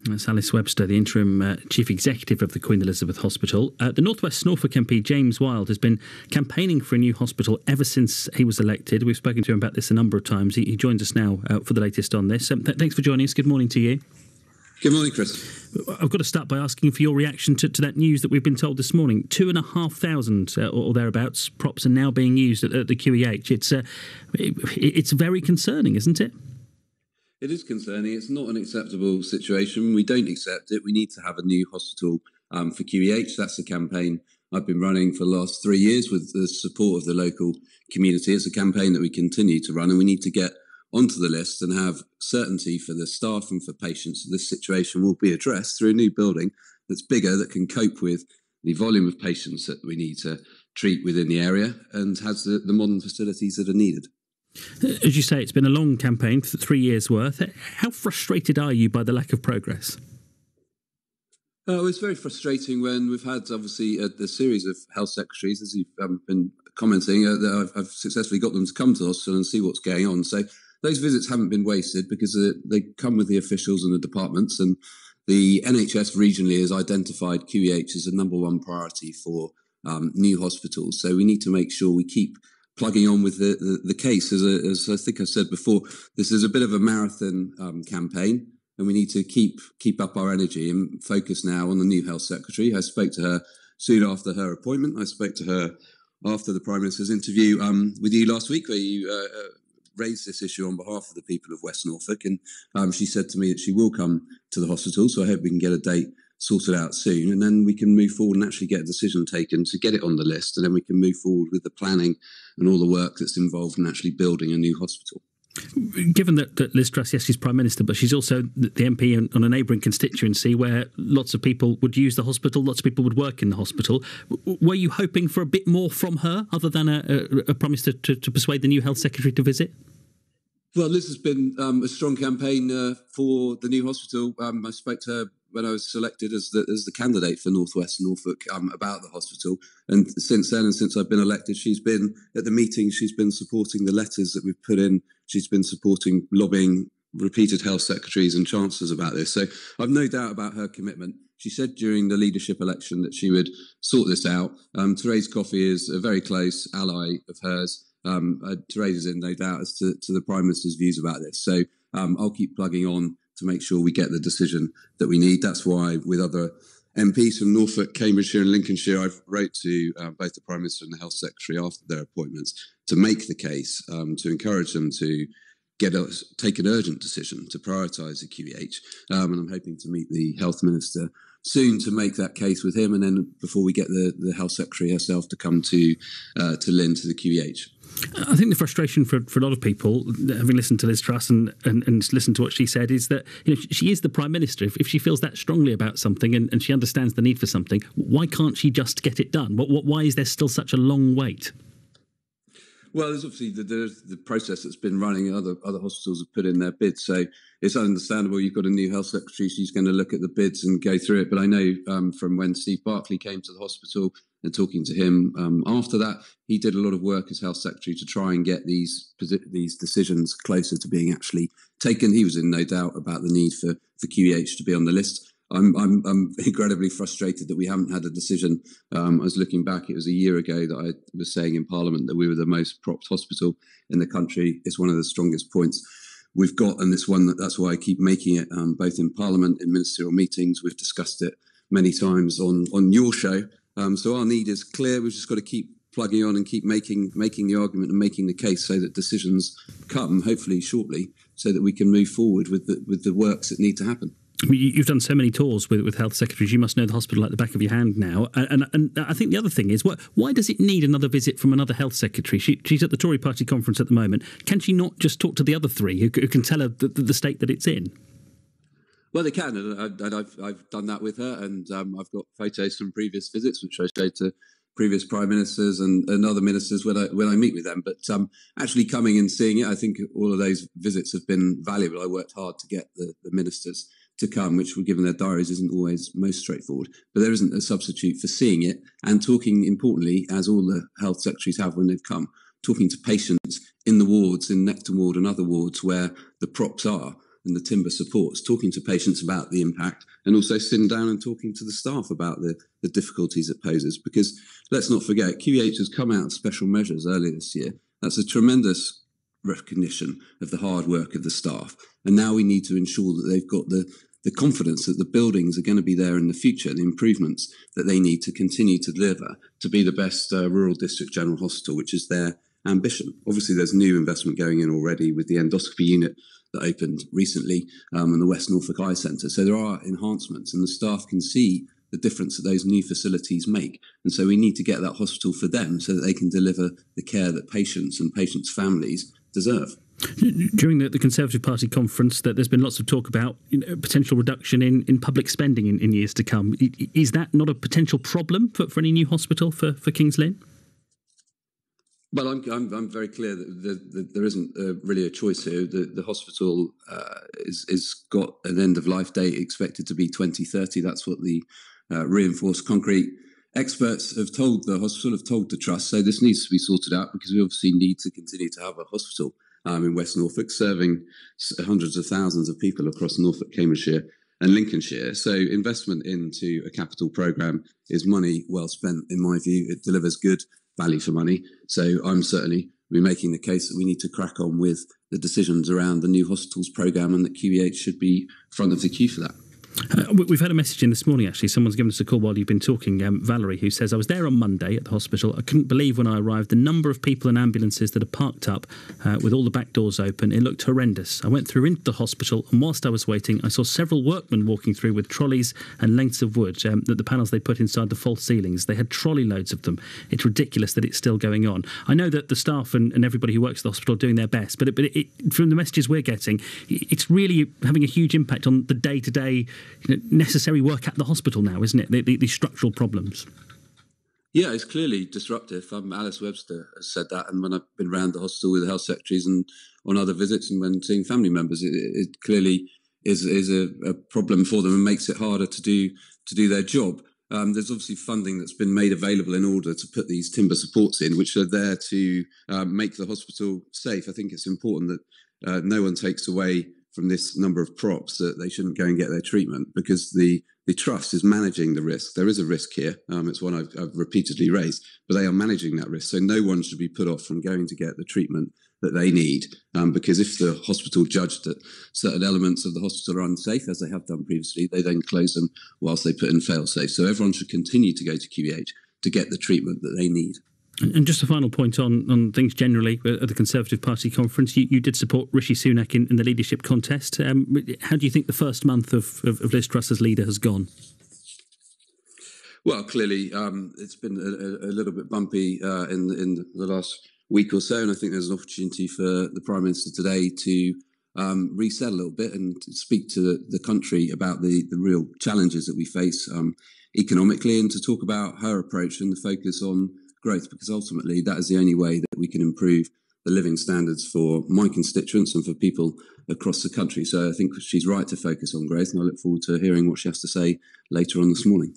That's Alice Webster, the interim chief executive of the Queen Elizabeth Hospital. The North West Norfolk MP James Wilde has been campaigning for a new hospital ever since he was elected. We've spoken to him about this a number of times. He joins us now for the latest on this. Thanks for joining us. Good morning to you. Good morning, Chris. I've got to start by asking for your reaction to that news that we've been told this morning. 2,500 or thereabouts props are now being used at the QEH. It's very concerning, isn't it? It is concerning. It's not an acceptable situation. We don't accept it. We need to have a new hospital for QEH. That's the campaign I've been running for the last 3 years with the support of the local community. It's a campaign that we continue to run, and we need to get onto the list and have certainty for the staff and for patients that this situation will be addressed through a new building that's bigger, that can cope with the volume of patients that we need to treat within the area and has the modern facilities that are needed. As you say, it's been a long campaign, 3 years worth. How frustrated are you by the lack of progress? It's very frustrating when we've had, obviously, a series of health secretaries, as you've been commenting, that I've successfully got them to come to the hospital and see what's going on. So those visits haven't been wasted because they come with the officials and the departments, and the NHS regionally has identified QEH as the number one priority for new hospitals. So we need to make sure we keep plugging on with the case. As I think I said before, this is a bit of a marathon campaign, and we need to keep up our energy and focus now on the new health secretary. I spoke to her soon after her appointment. I spoke to her after the Prime Minister's interview with you last week, where you raised this issue on behalf of the people of West Norfolk, and she said to me that she will come to the hospital. So I hope we can get a date sorted out soon, and then we can move forward and actually get a decision taken to get it on the list, and then we can move forward with the planning and all the work that's involved in actually building a new hospital. Given that Liz Truss, yes, she's Prime Minister, but she's also the MP on a neighbouring constituency where lots of people would use the hospital, lots of people would work in the hospital. Were you hoping for a bit more from her, other than a promise to persuade the new Health Secretary to visit? Well, Liz has been a strong campaign for the new hospital. I spoke to her when I was selected as the candidate for North West Norfolk about the hospital. And since then, and since I've been elected, she's been at the meetings, she's been supporting the letters that we've put in, she's been supporting lobbying repeated health secretaries and chancellors about this. So I've no doubt about her commitment. She said during the leadership election that she would sort this out. Therese Coffey is a very close ally of hers. Therese is in no doubt as to the Prime Minister's views about this. So I'll keep plugging on to make sure we get the decision that we need. That's why, with other MPs from Norfolk, Cambridgeshire and Lincolnshire, I've wrote to both the Prime Minister and the Health Secretary after their appointments to make the case, to encourage them to take an urgent decision to prioritise the QEH. And I'm hoping to meet the Health Minister soon to make that case with him, and then before we get the Health Secretary herself to come to Lynn, to the QEH. I think the frustration for a lot of people, having listened to Liz Truss and listened to what she said, is that she is the Prime Minister. If she feels that strongly about something and she understands the need for something, why can't she just get it done? Why is there still such a long wait? Well, there's obviously the process that's been running, and other hospitals have put in their bids. So it's understandable. You've got a new health secretary. She's going to look at the bids and go through it. But I know from when Steve Barclay came to the hospital and talking to him after that, he did a lot of work as health secretary to try and get these decisions closer to being actually taken. He was in no doubt about the need for QEH to be on the list. I'm incredibly frustrated that we haven't had a decision. I was looking back, it was a year ago that I was saying in Parliament that we were the most propped hospital in the country. It's one of the strongest points we've got, and it's one that's why I keep making it, both in Parliament, in ministerial meetings. We've discussed it many times on your show. So our need is clear. We've just got to keep plugging on and keep making the argument and making the case so that decisions come, hopefully shortly, so that we can move forward with the works that need to happen. You've done so many tours with health secretaries. You must know the hospital like the back of your hand now. And I think the other thing is, why does it need another visit from another health secretary? She's at the Tory party conference at the moment. Can she not just talk to the other three who can tell her the state that it's in? Well, they can, and I've done that with her, and I've got photos from previous visits, which I showed to previous prime ministers and other ministers when I meet with them. But actually coming and seeing it, I think all of those visits have been valuable. I worked hard to get the ministers to come, which, given their diaries, isn't always most straightforward. But there isn't a substitute for seeing it and talking, importantly, as all the health secretaries have when they've come, talking to patients in the wards, in Necton ward and other wards where the props are. and the timber supports, talking to patients about the impact, and also sitting down and talking to the staff about the difficulties it poses. Because let's not forget, QEH has come out of special measures earlier this year. That's a tremendous recognition of the hard work of the staff. And now we need to ensure that they've got the confidence that the buildings are going to be there in the future, the improvements that they need to continue to deliver to be the best rural district general hospital, which is their ambition. Obviously, there's new investment going in already with the endoscopy unit that opened recently and the West Norfolk Eye Centre. So there are enhancements and the staff can see the difference that those new facilities make. And so we need to get that hospital for them so that they can deliver the care that patients and patients' families deserve. During the Conservative Party conference, that there's been lots of talk about potential reduction in public spending in years to come. Is that not a potential problem for any new hospital for Kings Lynn? Well, I'm very clear that there isn't really a choice here. The hospital is got an end of life date expected to be 2030. That's what the reinforced concrete experts have told the hospital, have told the trust. So this needs to be sorted out because we obviously need to continue to have a hospital in West Norfolk, serving hundreds of thousands of people across Norfolk, Cambridgeshire and Lincolnshire. So investment into a capital programme is money well spent, in my view. It delivers good value for money. So I'm certainly making the case that we need to crack on with the decisions around the new hospitals programme and that QEH should be front of the queue for that. We've had a message in this morning, actually. Someone's given us a call while you've been talking, Valerie, who says, I was there on Monday at the hospital. I couldn't believe when I arrived the number of people and ambulances that are parked up with all the back doors open. It looked horrendous. I went through into the hospital and whilst I was waiting, I saw several workmen walking through with trolleys and lengths of wood, that the panels they put inside the false ceilings. They had trolley loads of them. It's ridiculous that it's still going on. I know that the staff and everybody who works at the hospital are doing their best, but from the messages we're getting, it's really having a huge impact on the day-to-day necessary work at the hospital now, isn't it? The structural problems. Yeah, it's clearly disruptive. Alice Webster has said that, and when I've been around the hospital with the health secretaries and on other visits and when seeing family members, it clearly is a problem for them and makes it harder to do their job. There's obviously funding that's been made available in order to put these timber supports in, which are there to make the hospital safe. I think it's important that no one takes away from this number of props that they shouldn't go and get their treatment because the trust is managing the risk. There is a risk here. It's one I've repeatedly raised, but they are managing that risk. So no one should be put off from going to get the treatment that they need because if the hospital judged that certain elements of the hospital are unsafe, as they have done previously, they then close them whilst they put in fail-safe. So everyone should continue to go to QEH to get the treatment that they need. And just a final point on things generally at the Conservative Party conference. You did support Rishi Sunak in the leadership contest. How do you think the first month of Liz Truss as leader has gone? Well, clearly it's been a little bit bumpy in the last week or so, and I think there's an opportunity for the Prime Minister today to reset a little bit and speak to the country about the real challenges that we face economically and to talk about her approach and the focus on growth, because ultimately that is the only way that we can improve the living standards for my constituents and for people across the country. So I think she's right to focus on growth, and I look forward to hearing what she has to say later on this morning.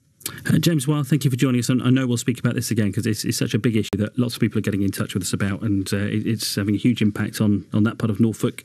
James Weil, thank you for joining us. I know we'll speak about this again because it's such a big issue that lots of people are getting in touch with us about, and it's having a huge impact on that part of Norfolk.